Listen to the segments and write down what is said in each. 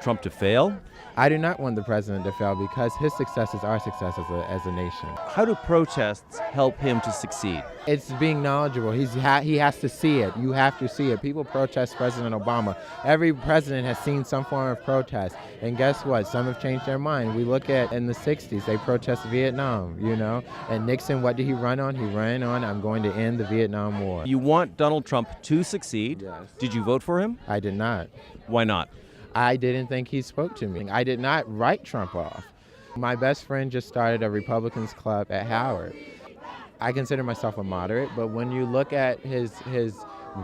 Trump to fail? I do not want the president to fail because his success is our success as a nation. How do protests help him to succeed? It's being knowledgeable. He has to see it. You have to see it. People protest President Obama. Every president has seen some form of protest. And guess what? Some have changed their mind. We look at in the 60s, they protested Vietnam, And Nixon, what did he run on? He ran on, I'm going to end the Vietnam War. You want Donald Trump to succeed. Yes. Did you vote for him? I did not. Why not? I didn't think he spoke to me. I did not write Trump off. My best friend just started a Republicans club at Howard. I consider myself a moderate, but when you look at his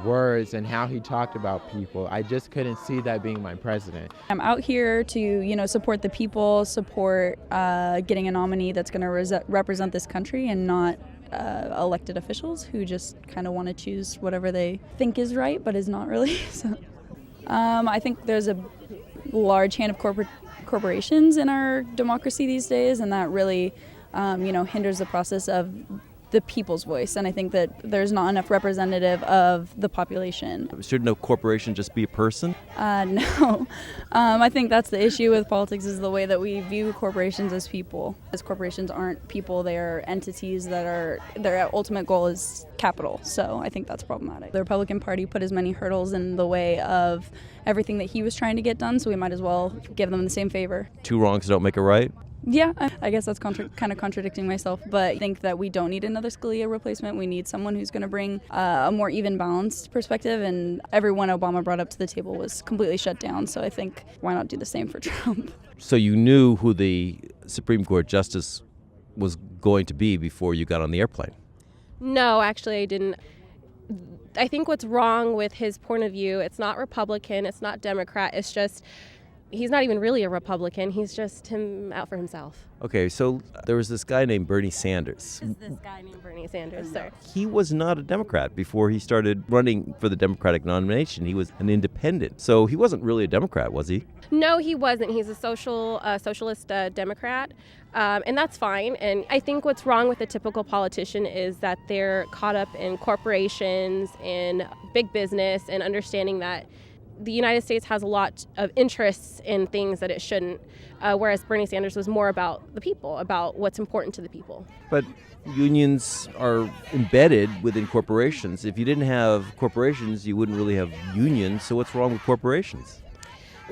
words and how he talked about people, I just couldn't see that being my president. I'm out here to, support the people, support getting a nominee that's going to represent this country and not elected officials who just kind of want to choose whatever they think is right, but is not really. So, I think there's a large hand of corporations in our democracy these days, and that really, hinders the process of the people's voice. And I think that there's not enough representative of the population. Should no corporation just be a person? No. I think that's the issue with politics, is the way that we view corporations as people. As corporations aren't people, they are entities that their ultimate goal is capital. So I think that's problematic. The Republican Party put as many hurdles in the way of everything that he was trying to get done, so we might as well give them the same favor. Two wrongs don't make a right? Yeah, I guess that's kind of contradicting myself, but I think that we don't need another Scalia replacement. We need someone who's going to bring a more even balanced perspective, and everyone Obama brought up to the table was completely shut down, so I think why not do the same for Trump? So you knew who the Supreme Court justice was going to be before you got on the airplane? No, actually I didn't. I think what's wrong with his point of view, it's not Republican, it's not Democrat, it's just he's not even really a Republican. He's just him out for himself. Okay, so there was this guy named Bernie Sanders. This guy named Bernie Sanders, sir. He was not a Democrat before he started running for the Democratic nomination. He was an independent. So he wasn't really a Democrat, was he? No, he wasn't. He's a socialist Democrat, and that's fine. And I think what's wrong with a typical politician is that they're caught up in corporations and big business and understanding that the United States has a lot of interests in things that it shouldn't, whereas Bernie Sanders was more about the people, about what's important to the people. But unions are embedded within corporations. If you didn't have corporations, you wouldn't really have unions. So what's wrong with corporations?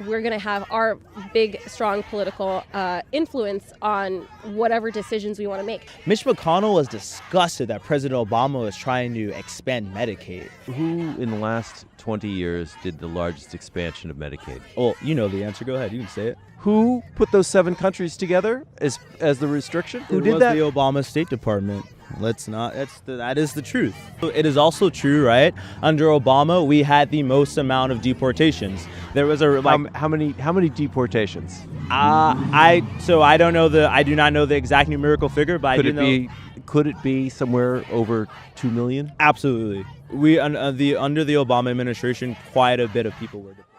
We're going to have our big, strong political influence on whatever decisions we want to make. Mitch McConnell was disgusted that President Obama was trying to expand Medicaid. Who in the last 20 years did the largest expansion of Medicaid? Well, you know the answer. Go ahead. You can say it. Who put those 7 countries together as the restriction? Who did that? It was the Obama State Department. That is the truth. It is also true, right? Under Obama, we had the most amount of deportations. There was how many deportations? I don't know I do not know the exact numerical figure, but Could it be somewhere over 2 million? Absolutely. Under the Obama administration, quite a bit of people were deported.